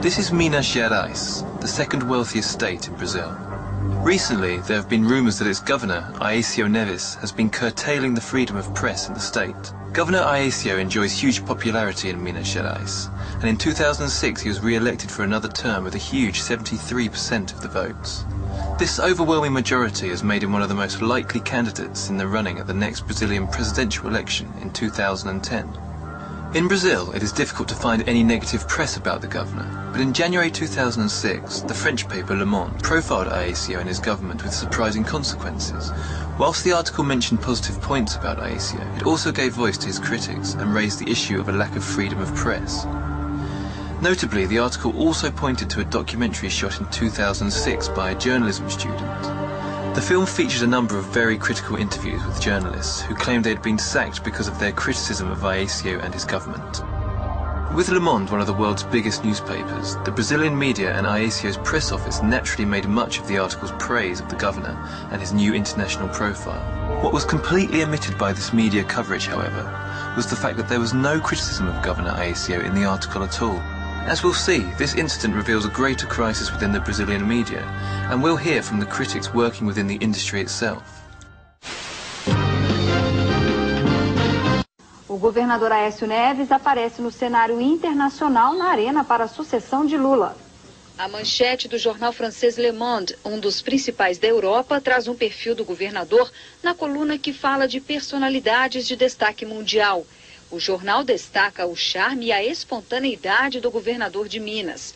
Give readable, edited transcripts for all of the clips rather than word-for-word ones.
This is Minas Gerais, the second wealthiest state in Brazil. Recently, there have been rumours that its governor, Aécio Neves, has been curtailing the freedom of press in the state. Governor Aécio enjoys huge popularity in Minas Gerais, and in 2006 he was re-elected for another term with a huge 73% of the votes. This overwhelming majority has made him one of the most likely candidates in the running at the next Brazilian presidential election in 2010. In Brazil, it is difficult to find any negative press about the governor, but in January 2006, the French paper Le Monde profiled Aécio and his government with surprising consequences. Whilst the article mentioned positive points about Aécio, it also gave voice to his critics and raised the issue of a lack of freedom of press. Notably, the article also pointed to a documentary shot in 2006 by a journalism student. The film featured a number of very critical interviews with journalists who claimed they had been sacked because of their criticism of Aécio and his government. With Le Monde, one of the world's biggest newspapers, the Brazilian media and Aécio's press office naturally made much of the article's praise of the governor and his new international profile. What was completely omitted by this media coverage, however, was the fact that there was no criticism of Governor Aécio in the article at all. As we'll see, this incident reveals a greater crisis within the Brazilian media, and we'll hear from the critics working within the industry itself. O governador Aécio Neves aparece no cenário internacional na arena para a sucessão de Lula. A manchete do jornal francês Le Monde, um dos principais da Europa, traz um perfil do governador na coluna que fala de personalidades de destaque mundial. O jornal destaca o charme e a espontaneidade do governador de Minas.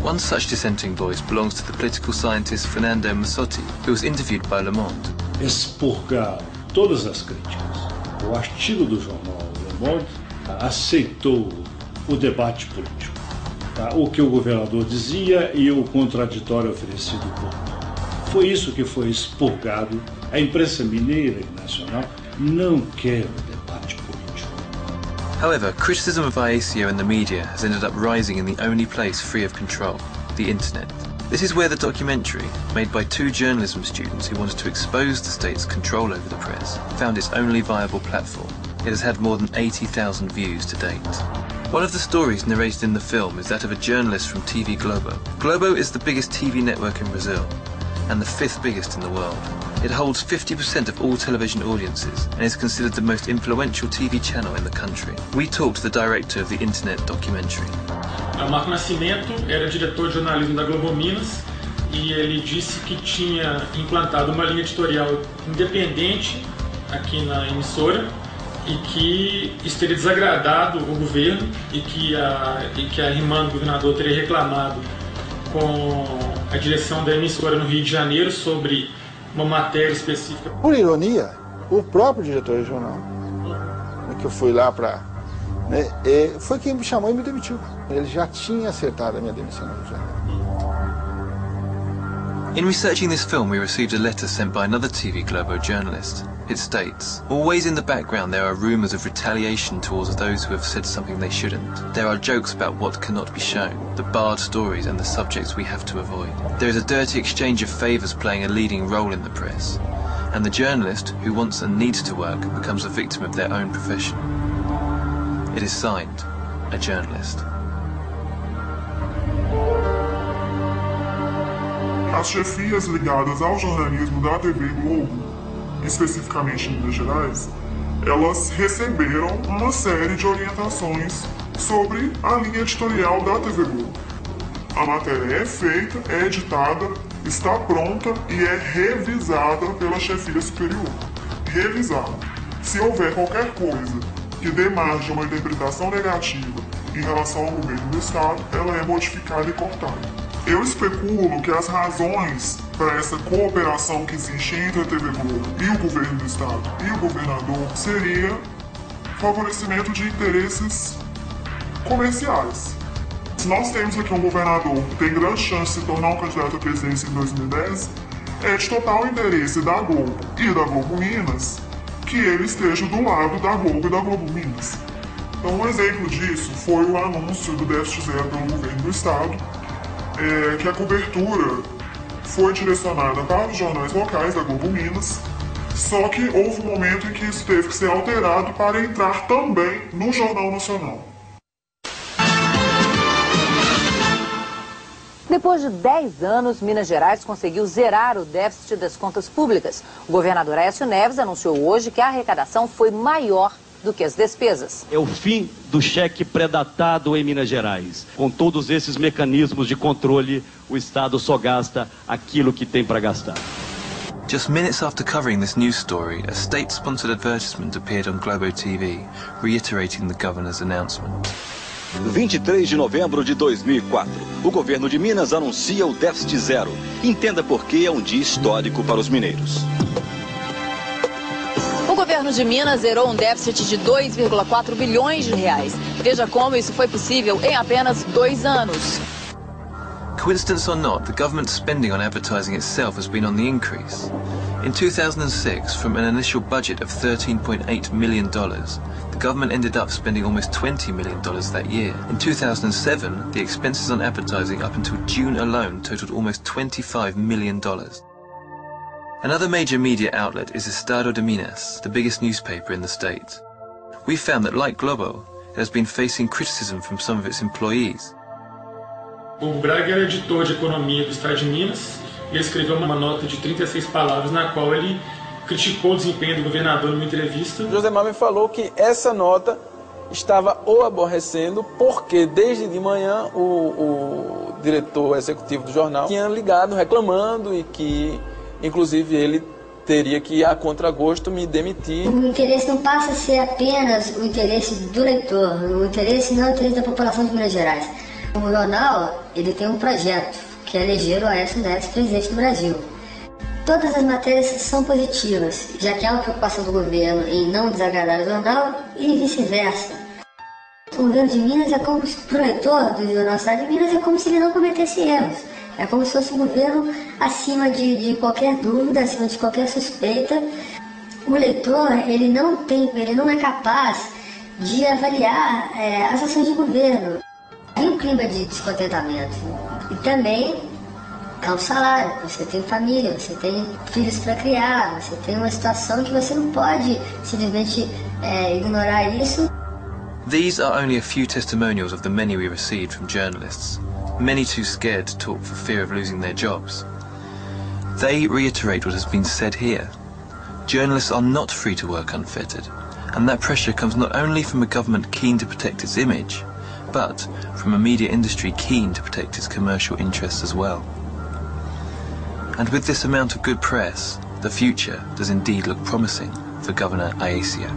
One such dissenting voice belongs to the political scientist Fernando Massotti, who was interviewed by Le Monde. Expurgar todas as críticas. O artigo do jornal Le Monde aceitou o debate político. O que o governador dizia e o contraditório oferecido por ele. Foi isso que foi expurgado. A imprensa mineira e nacional não quer o debate político. However, criticism of Aécio and the media has ended up rising in the only place free of control, the internet. This is where the documentary, made by two journalism students who wanted to expose the state's control over the press, found its only viable platform. It has had more than 80,000 views to date. One of the stories narrated in the film is that of a journalist from TV Globo. Globo is the biggest TV network in Brazil, and the fifth biggest in the world. It holds 50% of all television audiences and is considered the most influential TV channel in the country. We talked to the director of the internet documentary. Marco Nascimento era diretor de jornalismo da Globo Minas e ele disse que tinha implantado uma linha editorial independente aqui na emissora e que isso teria desagradado o governo e que a irmã do governador teria reclamado com a direção da emissora no Rio de Janeiro sobre uma matéria específica. Por ironia, o próprio diretor regional, que eu fui lá para... foi quem me chamou e me demitiu. Ele já tinha acertado a minha demissão no Rio de Janeiro. In researching this film, we received a letter sent by another TV Globo journalist. It states, always in the background there are rumours of retaliation towards those who have said something they shouldn't. There are jokes about what cannot be shown, the barred stories and the subjects we have to avoid. There is a dirty exchange of favours playing a leading role in the press, and the journalist, who wants and needs to work, becomes a victim of their own profession. It is signed, a journalist. As chefias ligadas ao jornalismo da TV Globo, especificamente em Minas Gerais, elas receberam uma série de orientações sobre a linha editorial da TV Globo. A matéria é feita, é editada, está pronta e é revisada pela chefia superior. Revisada. Se houver qualquer coisa que dê margem a uma interpretação negativa em relação ao governo do Estado, ela é modificada e cortada. Eu especulo que as razões para essa cooperação que existe entre a TV Globo e o governo do Estado e o governador seria favorecimento de interesses comerciais. Se nós temos aqui um governador que tem grande chance de se tornar um candidato à presidência em 2010, é de total interesse da Globo e da Globo Minas que ele esteja do lado da Globo e da Globo Minas. Então, um exemplo disso foi o anúncio do déficit zero pelo governo do Estado, que a cobertura foi direcionada para os jornais locais da Globo Minas, só que houve um momento em que isso teve que ser alterado para entrar também no Jornal Nacional. Depois de 10 anos, Minas Gerais conseguiu zerar o déficit das contas públicas. O governador Aécio Neves anunciou hoje que a arrecadação foi maior do que as despesas. É o fim do cheque pré-datado em Minas Gerais. Com todos esses mecanismos de controle, o Estado só gasta aquilo que tem para gastar. Just minutes after covering this news story, a state-sponsored advertisement appeared on Globo TV, reiterating the governor's announcement. 23 de novembro de 2004. O governo de Minas anuncia o déficit zero. Entenda por que é um dia histórico para os mineiros. O governo de Minas zerou um déficit de 2,4 bilhões de reais. Veja como isso foi possível em apenas 2 anos. Coincidence or not, the government's spending on advertising itself has been on the increase. In 2006, from an initial budget of $13.8 million, the government ended up spending almost $20 million that year. In 2007, the expenses on advertising up until June alone totaled almost $25 million. Another major media outlet is Estado de Minas, the biggest newspaper in the state. We found that, like Globo, it has been facing criticism from some of its employees. O Braga era editor de economia do Estado de Minas e ele escreveu uma nota de 36 palavras na qual ele criticou o desempenho do governador numa entrevista. Josemar me falou que essa nota estava o aborrecendo porque desde de manhã o diretor executivo do jornal tinha ligado reclamando e que inclusive ele teria que, a contragosto, me demitir. O interesse não passa a ser apenas o interesse do leitor, o interesse não é o interesse da população de Minas Gerais. O jornal, ele tem um projeto, que é eleger o Aécio Neves presidente do Brasil. Todas as matérias são positivas, já que há uma preocupação do governo em não desagradar o jornal e vice-versa. O governo de Minas é como, para o leitor do Jornal Estado de Minas, é como se ele não cometesse erros. É como se fosse um governo acima de qualquer dúvida, acima de qualquer suspeita. O leitor, ele não é capaz de avaliar as ações de governo. Tem um clima de descontentamento. E também há um salário, você tem família, você tem filhos para criar, você tem uma situação que você não pode simplesmente ignorar isso. These are only a few testimonials of the many we received from journalists, many too scared to talk for fear of losing their jobs. They reiterate what has been said here. Journalists are not free to work unfettered, and that pressure comes not only from a government keen to protect its image, but from a media industry keen to protect its commercial interests as well. And with this amount of good press, the future does indeed look promising for Governor Aécio.